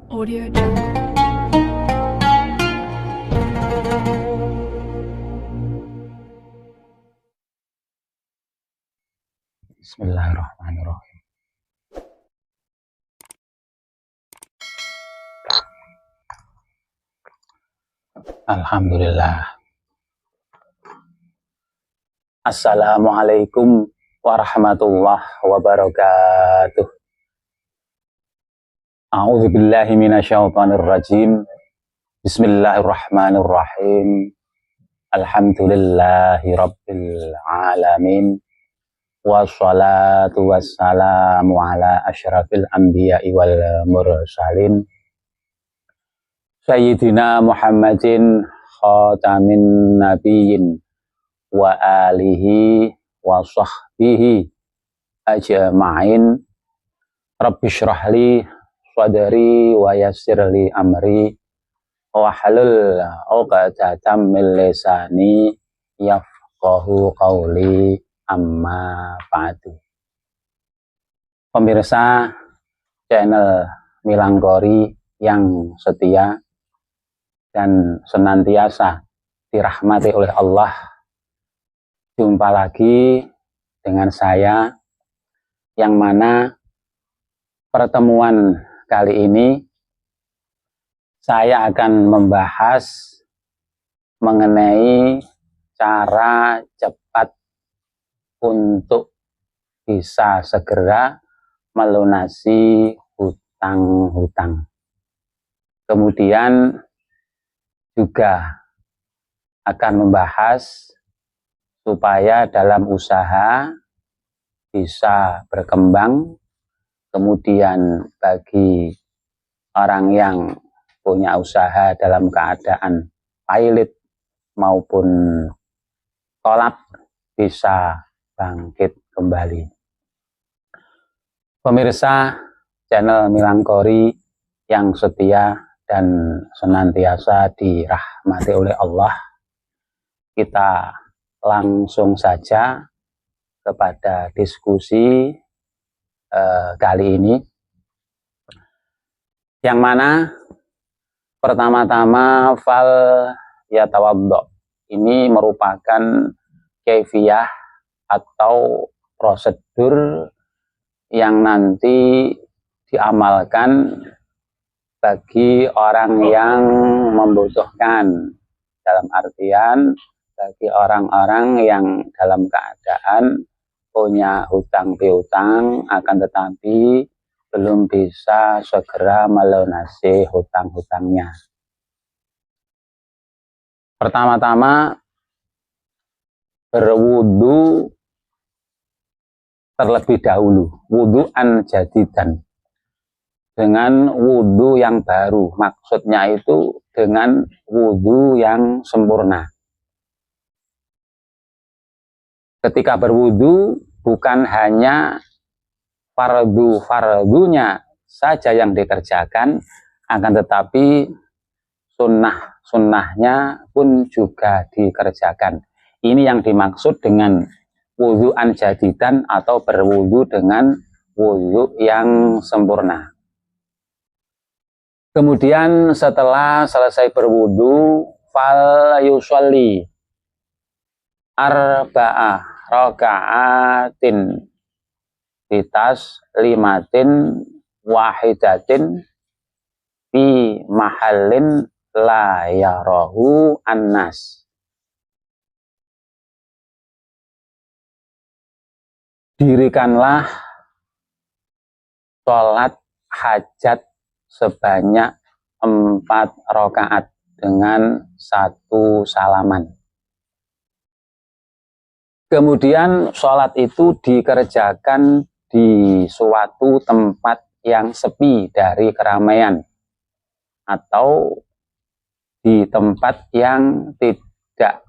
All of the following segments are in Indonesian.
Audio Jungle. Bismillahirrahmanirrahim. Alhamdulillah. Assalamualaikum warahmatullahi wabarakatuh. A'udzu billahi minasyaitonir rajim. Bismillahirrahmanirrahim. Alhamdulillahi rabbil alamin. Wassalatu wassalamu ala asyrafil anbiya'i wal mursalin Sayyidina Muhammadin khatamin nabiyyin wa alihi wa sahbihi ajma'in. Rabbi syrahli sadri wa yassirli amri wa halul 'uqdatam min lisani yafqahu qawli, amma ba'du. Pemirsa channel Milangkori yang setia dan senantiasa dirahmati oleh Allah, jumpa lagi dengan saya, yang mana pertemuan kali ini saya akan membahas mengenai cara cepat untuk bisa segera melunasi hutang-hutang. Kemudian juga akan membahas supaya dalam usaha bisa berkembang. Kemudian bagi orang yang punya usaha dalam keadaan pailit maupun kolap bisa bangkit kembali. Pemirsa channel Milangkori yang setia dan senantiasa dirahmati oleh Allah, kita langsung saja kepada diskusi kali ini, yang mana pertama-tama fal yatawaddo ini merupakan kaifiyah atau prosedur yang nanti diamalkan bagi orang yang membutuhkan, dalam artian bagi orang-orang yang dalam keadaan punya hutang piutang akan tetapi belum bisa segera melunasi hutang-hutangnya. Pertama-tama berwudu terlebih dahulu, wudu'an jadidan, dengan wudu yang baru. Maksudnya itu dengan wudu yang sempurna. Ketika berwudu bukan hanya fardu-fardunya saja yang dikerjakan, akan tetapi sunnah-sunnahnya pun juga dikerjakan. Ini yang dimaksud dengan wudu'an jadidan atau berwudu dengan wudu yang sempurna. Kemudian setelah selesai berwudu, fal yusolli arba'ah raka'atin bitas limatin wahidatin fi mahallin la yarahu annas. Dirikanlah sholat hajat sebanyak 4 rakaat dengan 1 salaman. Kemudian sholat itu dikerjakan di suatu tempat yang sepi dari keramaian, atau di tempat yang tidak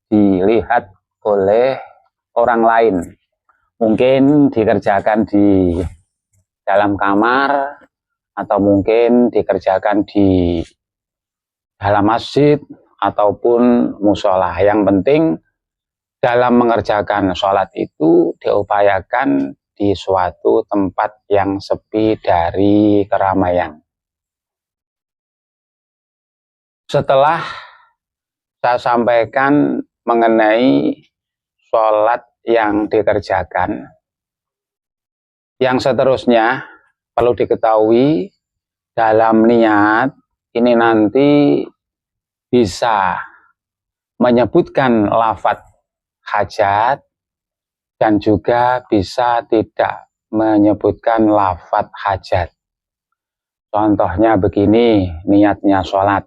dilihat oleh orang lain. Mungkin dikerjakan di dalam kamar, atau mungkin dikerjakan di dalam masjid ataupun musola. Yang penting dalam mengerjakan sholat itu diupayakan di suatu tempat yang sepi dari keramaian. Setelah saya sampaikan mengenai sholat yang dikerjakan, yang seterusnya perlu diketahui dalam niat ini nanti bisa menyebutkan lafadz hajat dan juga bisa tidak menyebutkan lafadz hajat. Contohnya begini niatnya sholat.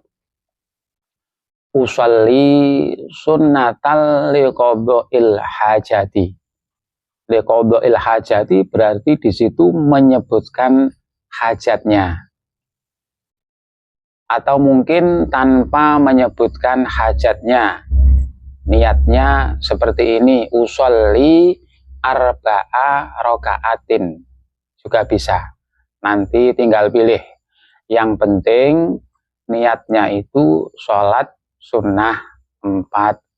Usolli sunnatal liqadha'il hajati. Liqadha'il hajati berarti di situ menyebutkan hajatnya. Atau mungkin tanpa menyebutkan hajatnya. Niatnya seperti ini, usolli arba'a rokaatin. Juga bisa. Nanti tinggal pilih. Yang penting niatnya itu sholat sunnah 4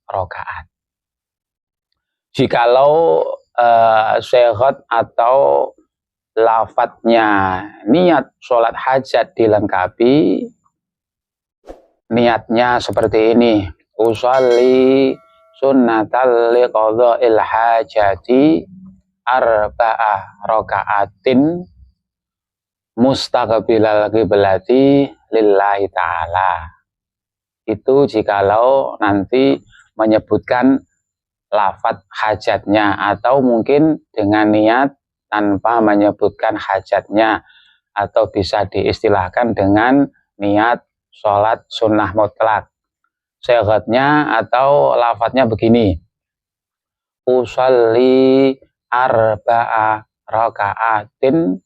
rakaat. Jikalau syarat atau lafadznya niat sholat hajat dilengkapi, niatnya seperti ini. Usolli sunnatal liqadha'il hajati arba'a rakaatin mustaqbilal qiblati lillahi ta'ala. Itu jikalau nanti menyebutkan lafadz hajatnya atau mungkin dengan niat tanpa menyebutkan hajatnya, atau bisa diistilahkan dengan niat sholat sunnah mutlak. Syaratnya atau lafadznya begini. Usolli arba'a rakaatin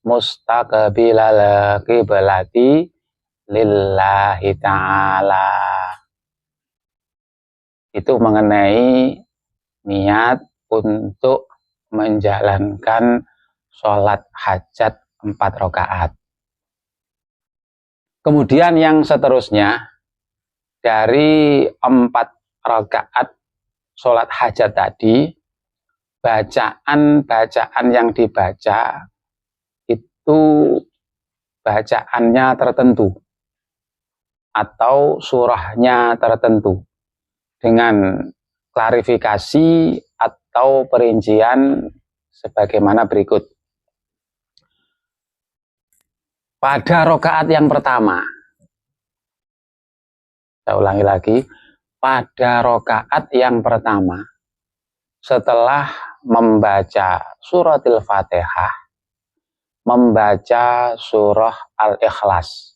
mustaqbilal qiblati lillahi ta'ala. Itu mengenai niat untuk menjalankan sholat hajat 4 rakaat. Kemudian yang seterusnya, dari 4 rakaat sholat hajat tadi, bacaan-bacaan yang dibaca itu bacaannya tertentu atau surahnya tertentu dengan klarifikasi atau perincian sebagaimana berikut. Pada rakaat yang pertama, saya ulangi lagi, pada rakaat yang pertama setelah membaca suratil Fatihah, membaca surah Al-Ikhlas.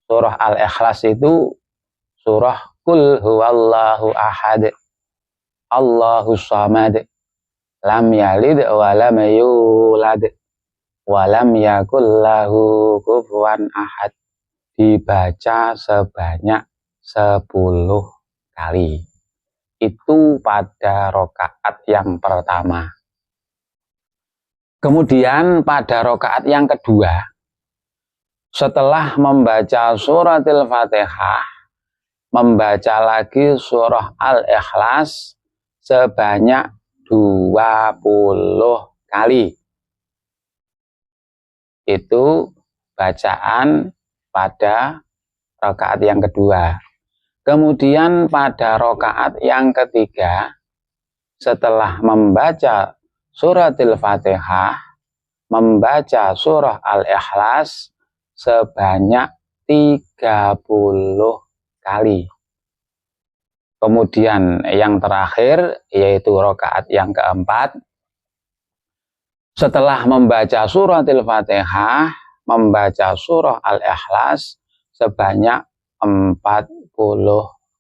Surah Al-Ikhlas itu surah Qul huwallahu ahad, Allahus samad, lam yalid wa lam yulad, wa lam yakul lahu kufuwan ahad. Dibaca sebanyak 10 kali. Itu pada rakaat yang pertama. Kemudian pada rakaat yang kedua, setelah membaca suratil Fatihah, membaca lagi surah Al-Ikhlas sebanyak 20 kali. Itu bacaan pada rakaat yang kedua. Kemudian pada rakaat yang ketiga, setelah membaca suratil Fatihah, membaca surah Al-Ikhlas sebanyak 30 kali. Kemudian yang terakhir, yaitu rakaat yang keempat, setelah membaca suratil Fatihah, membaca surah Al-Ikhlas sebanyak 40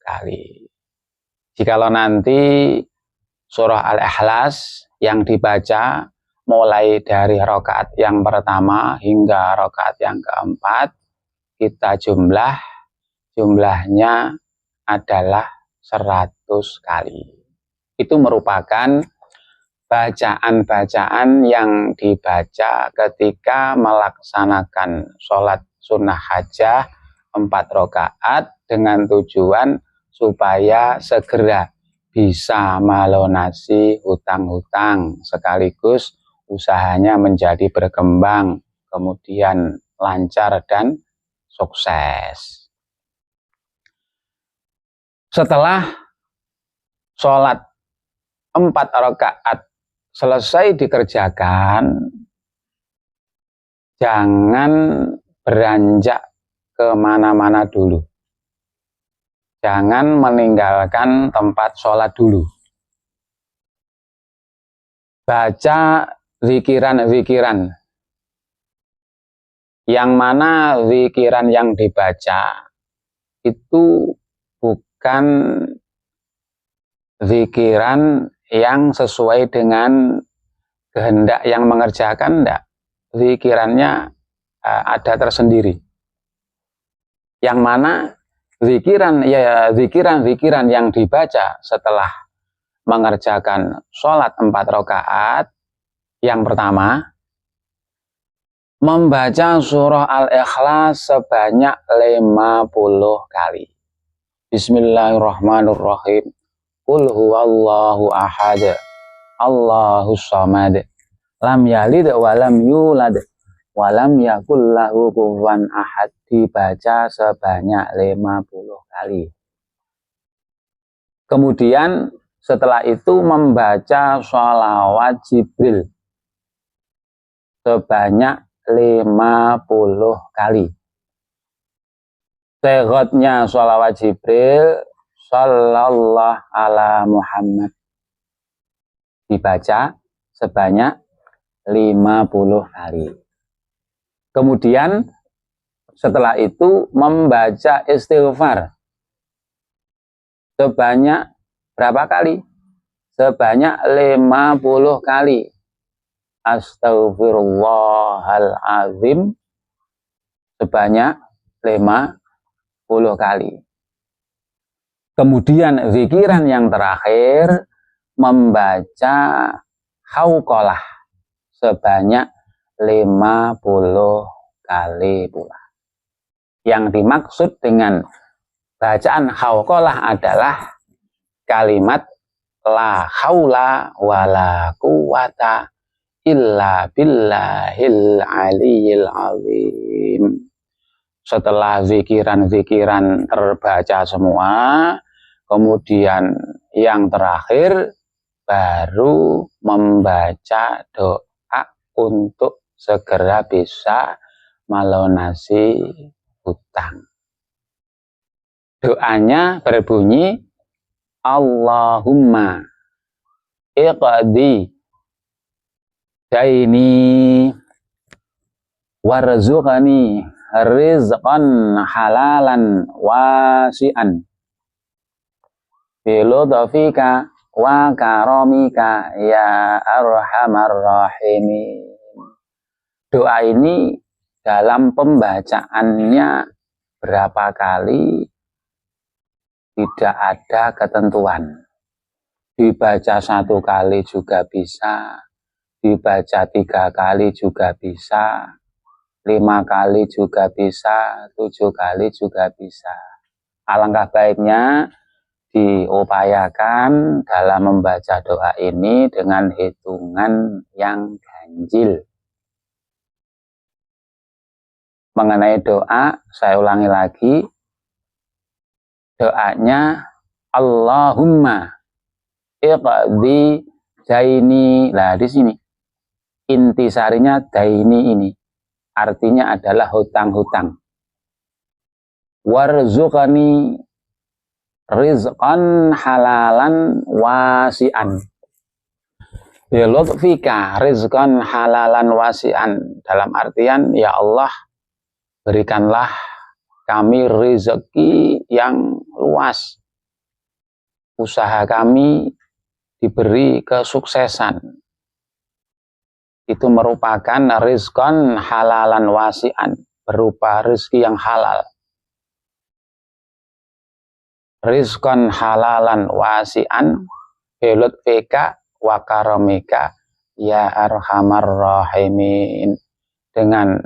kali. Jikalau nanti surah Al-Ikhlas yang dibaca mulai dari rakaat yang pertama hingga rakaat yang keempat, kita jumlahnya adalah 100 kali. Itu merupakan bacaan-bacaan yang dibaca ketika melaksanakan sholat sunnah hajah 4 rakaat dengan tujuan supaya segera bisa melunasi hutang-hutang sekaligus usahanya menjadi berkembang, kemudian lancar dan sukses. Setelah sholat 4 rakaat selesai dikerjakan, jangan beranjak kemana-mana dulu. Jangan meninggalkan tempat sholat dulu. Baca zikiran-zikiran. Yang mana zikiran yang dibaca itu bukan zikiran yang sesuai dengan kehendak yang mengerjakan, enggak. Zikirannya ada tersendiri. Yang mana zikiran yang dibaca setelah mengerjakan sholat 4 rakaat, yang pertama, membaca surah Al-Ikhlas sebanyak 50 kali. Bismillahirrahmanirrahim. Qul huwallahu ahad, Allahus samad, lam yalid wa lam yulad, wa lam yakul lahu kufuwan ahad. Dibaca sebanyak 50 kali. Kemudian setelah itu membaca sholawat Jibril sebanyak 50 kali. Segotnya sholawat Jibril, Sallallahu ala Muhammad, dibaca sebanyak 50 kali. Kemudian setelah itu membaca istighfar sebanyak berapa kali? Sebanyak 50 kali. Astaghfirullahalazim sebanyak 50 kali. Kemudian zikiran yang terakhir, membaca hauqalah sebanyak 50 kali pula. Yang dimaksud dengan bacaan hauqalah adalah kalimat la haula wala quwata illa billahil aliyil azim. Setelah zikiran-zikiran terbaca semua, kemudian yang terakhir baru membaca doa untuk segera bisa melunasi hutang. Doanya berbunyi, Allahumma iqdi daini warzuqani rizqan halalan wasi'an biludhafika wa karamika ya arhamar rahimin. Doa ini dalam pembacaannya berapa kali tidak ada ketentuan. Dibaca 1 kali juga bisa, dibaca 3 kali juga bisa, 5 kali juga bisa, 7 kali juga bisa. Alangkah baiknya diupayakan dalam membaca doa ini dengan hitungan yang ganjil. Mengenai doa, saya ulangi lagi. Doanya Allahumma iqdi daini. Nah, di sini intisarinya daini ini artinya adalah hutang-hutang. Warzuqani rizqan halalan wasi'an. Bilutfika rizqan halalan wasi'an. Dalam artian, ya Allah, berikanlah kami rezeki yang luas. Usaha kami diberi kesuksesan. Itu merupakan rizqan halalan wasi'an, berupa rezeki yang halal. Rizqan halalan wasi'an bilutfika wa karamika ya arhamar rahimin. Dengan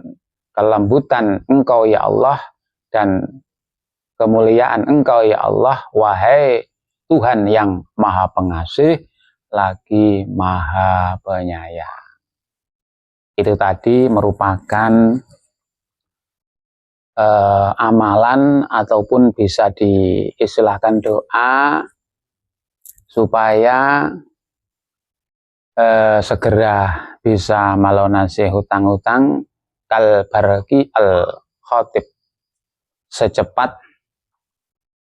kelembutan Engkau ya Allah dan kemuliaan Engkau ya Allah, wahai Tuhan yang Maha Pengasih lagi Maha Penyayang. Itu tadi merupakan amalan ataupun bisa diistilahkan doa supaya segera bisa melunasi hutang-hutang kal baraki al khotib, secepat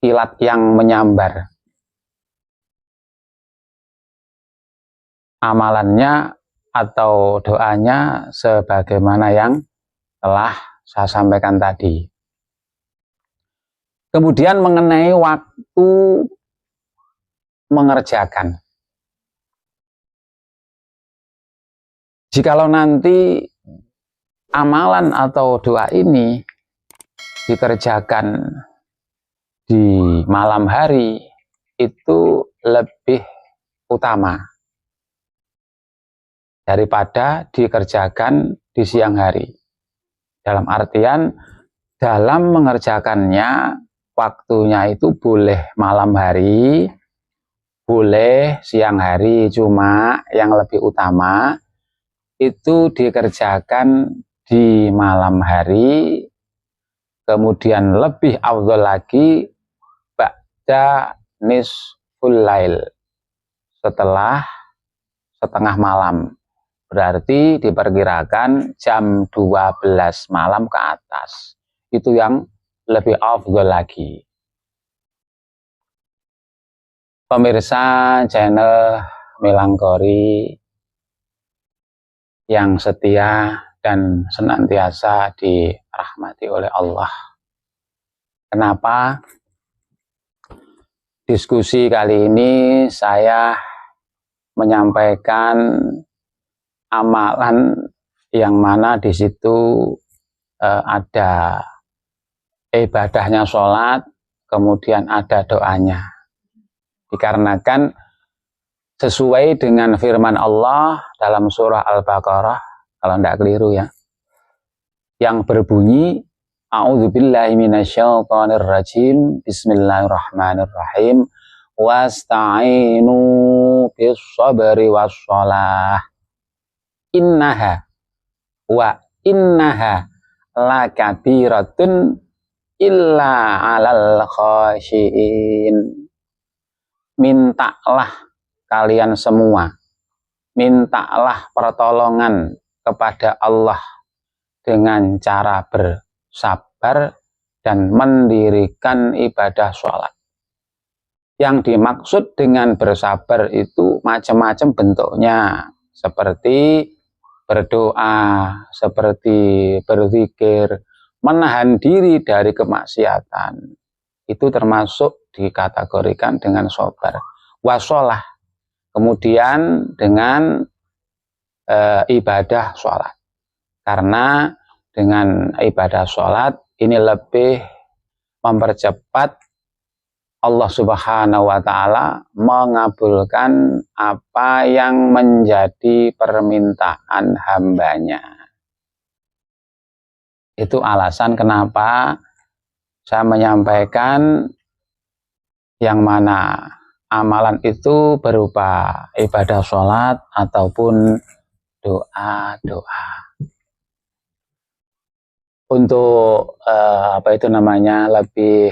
kilat yang menyambar. Amalannya atau doanya sebagaimana yang telah saya sampaikan tadi. Kemudian mengenai waktu mengerjakan. Jikalau nanti amalan atau doa ini dikerjakan di malam hari, itu lebih utama daripada dikerjakan di siang hari. Dalam artian, dalam mengerjakannya, waktunya itu boleh malam hari, boleh siang hari, cuma yang lebih utama itu dikerjakan di malam hari, kemudian lebih afdol lagi ba'da nisful lail, setelah setengah malam, berarti diperkirakan jam 12 malam ke atas, itu yang lebih afdol lagi. Pemirsa channel Milangkori yang setia dan senantiasa dirahmati oleh Allah. Kenapa diskusi kali ini saya menyampaikan amalan yang mana di situ ada ibadahnya sholat, kemudian ada doanya. Dikarenakan sesuai dengan firman Allah dalam surah Al-Baqarah, kalau tidak keliru ya, yang berbunyi A'udzubillahi minasyaitonirrajim, Bismillahirrahmanirrahim, wasta'inu bis-sabri was-shalah, innaha lakabiratun illa 'alal khashiin. Mintalah kalian semua, mintalah pertolongan kepada Allah dengan cara bersabar dan mendirikan ibadah sholat. Yang dimaksud dengan bersabar itu macam-macam bentuknya, seperti berdoa, seperti berzikir, menahan diri dari kemaksiatan. Itu termasuk dikategorikan dengan sabar. Washolah, kemudian dengan ibadah sholat, karena dengan ibadah sholat ini lebih mempercepat Allah Subhanahu wa Ta'ala mengabulkan apa yang menjadi permintaan hambanya. Itu alasan kenapa saya menyampaikan yang mana amalan itu berupa ibadah sholat ataupun doa-doa. Untuk lebih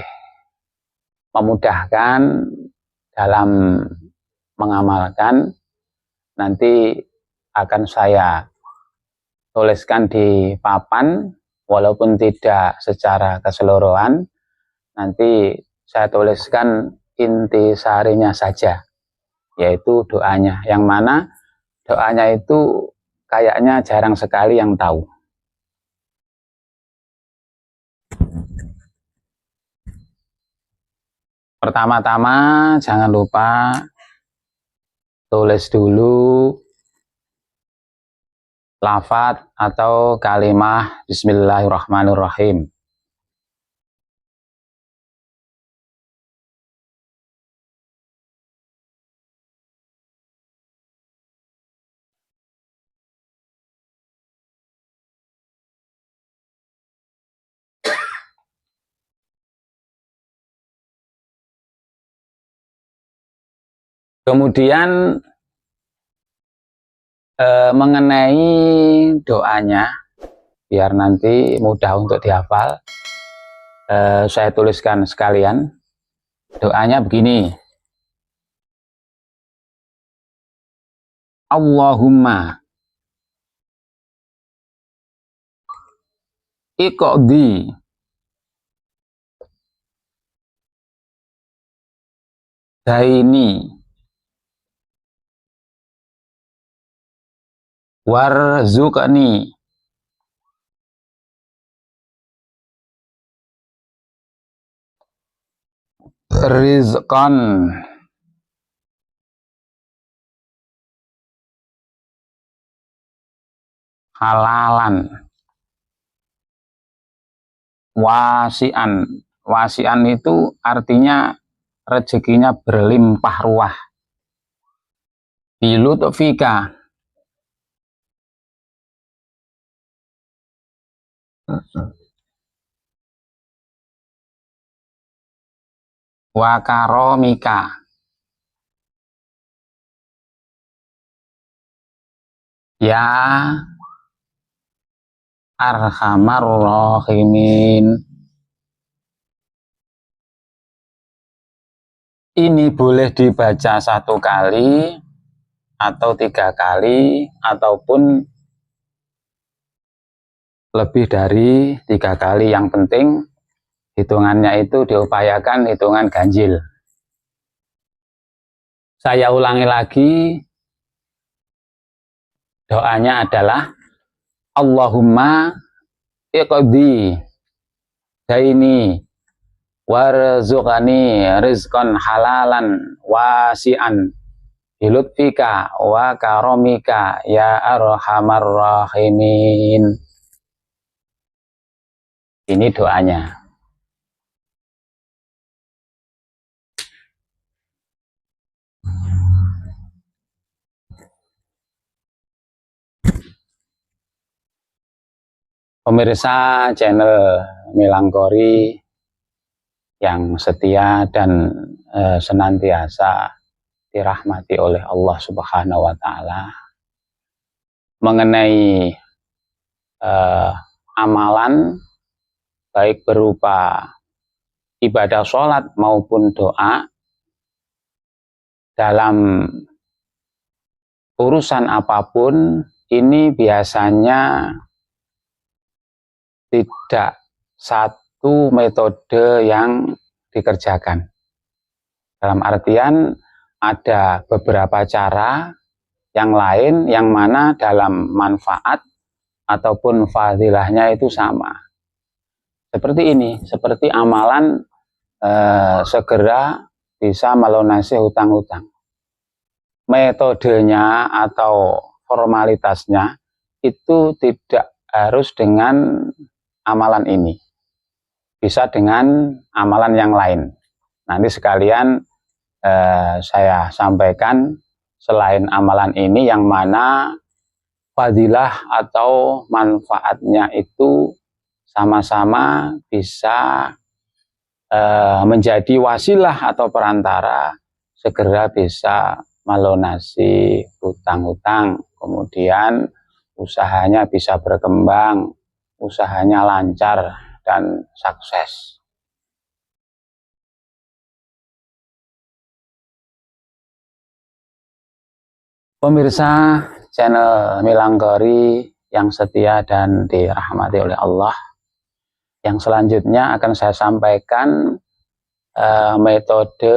memudahkan dalam mengamalkan, nanti akan saya tuliskan di papan, walaupun tidak secara keseluruhan, nanti saya tuliskan intisarinya saja, yaitu doanya, yang mana doanya itu kayaknya jarang sekali yang tahu. Pertama-tama jangan lupa tulis dulu lafadz atau kalimah Bismillahirrahmanirrahim. Kemudian mengenai doanya, biar nanti mudah untuk dihafal, Saya tuliskan sekalian. Doanya begini. Allahumma iqdi daini warzuqni rizqan halalan wasian. Wasian itu artinya rezekinya berlimpah ruah. Bilutfika wa karomika ya arhamar rahimin. Ini boleh dibaca 1 kali atau 3 kali ataupun lebih dari 3 kali. Yang penting hitungannya itu diupayakan hitungan ganjil. Saya ulangi lagi. Doanya adalah Allahumma iqdi daini warzuqani rizqan halalan wasi'an bilutfika wa karomika ya arhamar rahimin. Ini doanya. Pemirsa channel Milangkori yang setia dan senantiasa dirahmati oleh Allah Subhanahu wa Ta'ala, mengenai amalan baik berupa ibadah sholat maupun doa dalam urusan apapun, ini biasanya tidak satu metode yang dikerjakan. Dalam artian ada beberapa cara yang lain yang mana dalam manfaat ataupun fadilahnya itu sama. Seperti ini, seperti amalan segera bisa melunasi hutang-hutang. Metodenya atau formalitasnya itu tidak harus dengan amalan ini, bisa dengan amalan yang lain. Nanti sekalian saya sampaikan selain amalan ini yang mana fadilah atau manfaatnya itu sama-sama bisa menjadi wasilah atau perantara segera bisa melunasi hutang-hutang, kemudian usahanya bisa berkembang, usahanya lancar dan sukses. Pemirsa channel Milangkori yang setia dan dirahmati oleh Allah, yang selanjutnya akan saya sampaikan metode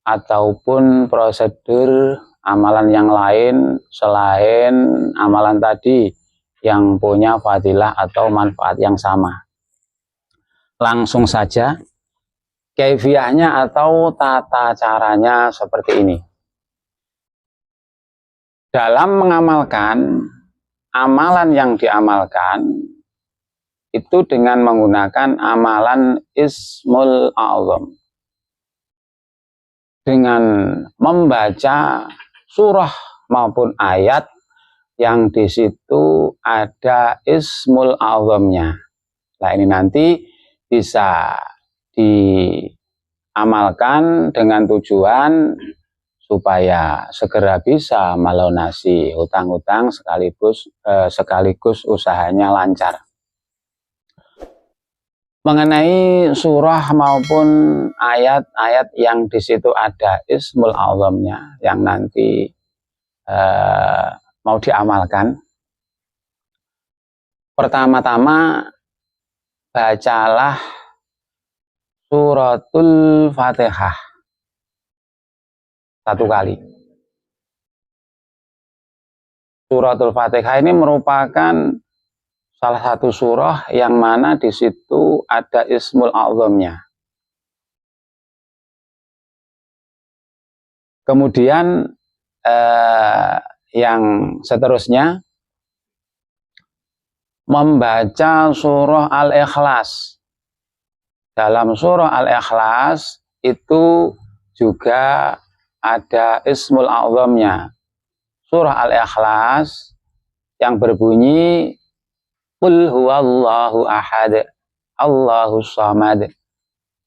ataupun prosedur amalan yang lain selain amalan tadi yang punya fadilah atau manfaat yang sama. Langsung saja, kaifiahnya atau tata caranya seperti ini. Dalam mengamalkan amalan yang diamalkan itu dengan menggunakan amalan Ismul A'zam, dengan membaca surah maupun ayat yang di situ ada Ismul A'zamnya. Nah, ini nanti bisa diamalkan dengan tujuan supaya segera bisa melunasi hutang-hutang sekaligus usahanya lancar. mengenai surah maupun ayat-ayat yang di situ ada Ismul A'zamnya yang nanti mau diamalkan. Pertama-tama bacalah suratul Fatihah 1 kali. Suratul Fatihah ini merupakan salah satu surah yang mana di situ ada Ismul A'zamnya. Kemudian yang seterusnya membaca surah Al-Ikhlas. Dalam surah Al-Ikhlas itu juga ada Ismul A'zamnya. Surah Al-Ikhlas yang berbunyi Qul huwallahu ahad, Allahus samad,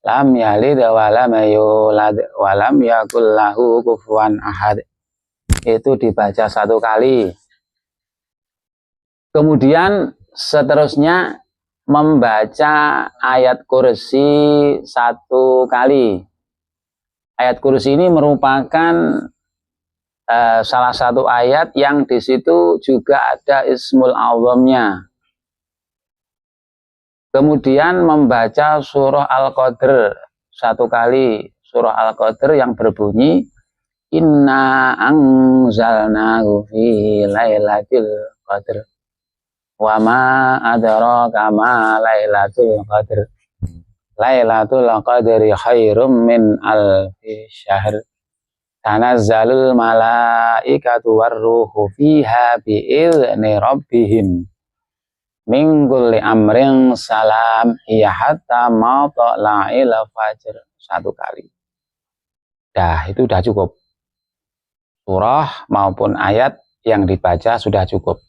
lam yalid wa lam yulad wa lam yakul lahu kufuwan ahad. Itu dibaca 1 kali. Kemudian seterusnya membaca ayat kursi 1 kali. Ayat kursi ini merupakan salah satu ayat yang di situ juga ada Ismul A'zamnya. Kemudian membaca surah Al-Qadr 1 kali. Surah Al-Qadr yang berbunyi Inna anzalnahu fi lailatul qadr wa ma adraka ma lailatul qadr lailatul qadri khairum min alfi syahr tanazzalul malaikatu warruhu fiha bi'izni rabbihim min kulli amrin salam hiya hatta matla'il fajr 1 kali. Dah, itu udah cukup. Surah maupun ayat yang dibaca sudah cukup.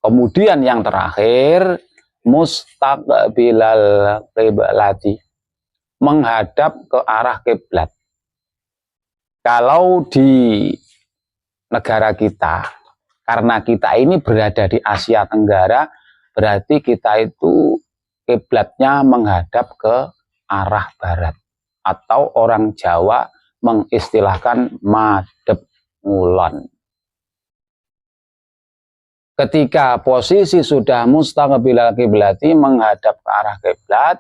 Kemudian yang terakhir mustaqbilal qiblati, menghadap ke arah kiblat. Kalau di negara kita, karena kita ini berada di Asia Tenggara, berarti kita itu kiblatnya menghadap ke arah barat, atau orang Jawa mengistilahkan madhep ngulon. Ketika posisi sudah mustaqbilal kiblati, menghadap ke arah kiblat,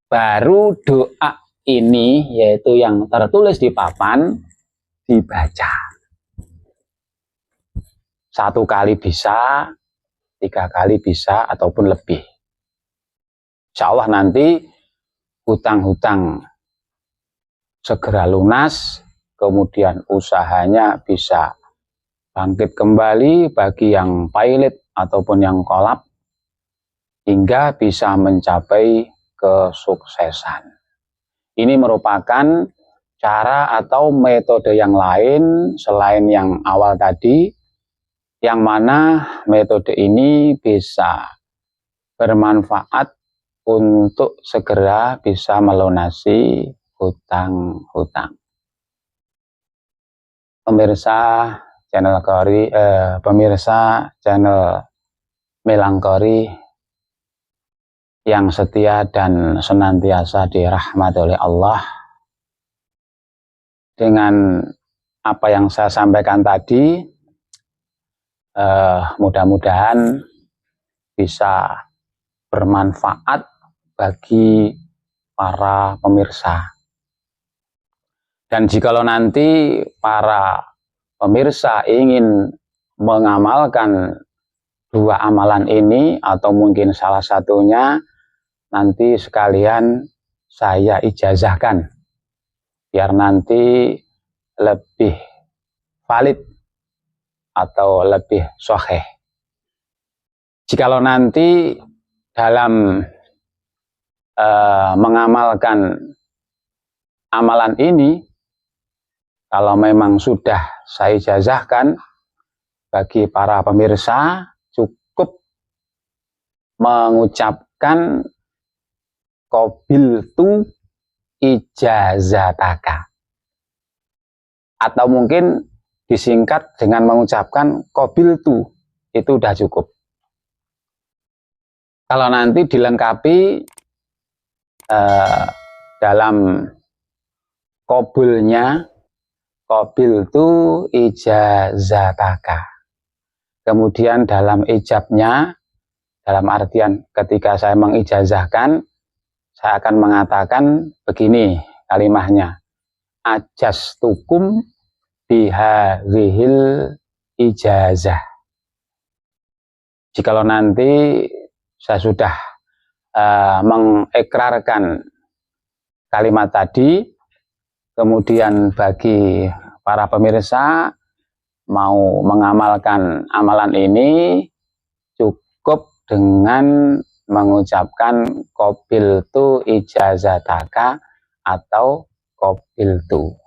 baru doa ini, yaitu yang tertulis di papan, dibaca. 1 kali bisa, 3 kali bisa, ataupun lebih. Insya Allah nanti hutang-hutang segera lunas, kemudian usahanya bisa bangkit kembali bagi yang pilot ataupun yang kolab, hingga bisa mencapai kesuksesan. Ini merupakan cara atau metode yang lain selain yang awal tadi, yang mana metode ini bisa bermanfaat untuk segera bisa melunasi hutang-hutang. Pemirsa channel Melangkori yang setia dan senantiasa dirahmati oleh Allah, dengan apa yang saya sampaikan tadi, mudah-mudahan bisa bermanfaat bagi para pemirsa. Dan jikalau nanti para pemirsa ingin mengamalkan 2 amalan ini, atau mungkin salah satunya, nanti sekalian saya ijazahkan, biar nanti lebih valid atau lebih sahih. Jikalau nanti dalam mengamalkan amalan ini, kalau memang sudah saya ijazahkan, bagi para pemirsa cukup mengucapkan qabiltu ijazataka, atau mungkin disingkat dengan mengucapkan qabiltu, itu udah cukup. Kalau nanti dilengkapi dalam qabulnya, qabiltu ijazataka. Kemudian dalam ijabnya, dalam artian ketika saya mengijazahkan, saya akan mengatakan begini kalimahnya, ajastukum bihadhil ijazah. Jikalau nanti saya sudah mengikrarkan kalimat tadi, kemudian bagi para pemirsa mau mengamalkan amalan ini, cukup dengan mengucapkan qabiltu ijazataka atau qabiltu.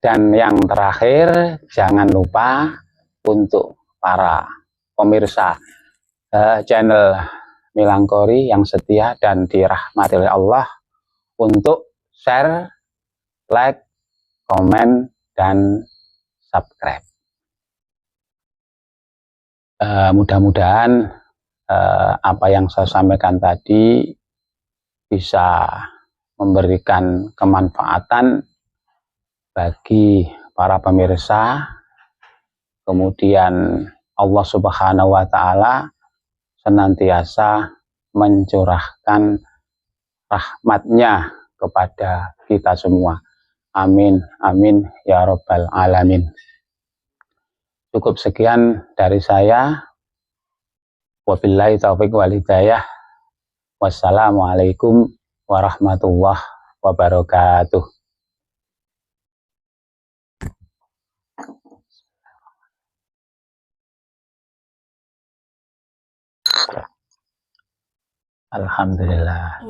Dan yang terakhir, jangan lupa untuk para pemirsa channel Milangkori yang setia dan dirahmati oleh Allah untuk share, like, komen, dan subscribe. Mudah-mudahan apa yang saya sampaikan tadi bisa memberikan kemanfaatan bagi para pemirsa. Kemudian Allah Subhanahu wa Ta'ala senantiasa mencurahkan rahmatnya kepada kita semua. Amin, amin, ya Rabbal Alamin. Cukup sekian dari saya. Wabillahi taufiq wal hidayah. Wassalamualaikum warahmatullahi wabarakatuh. Alhamdulillah.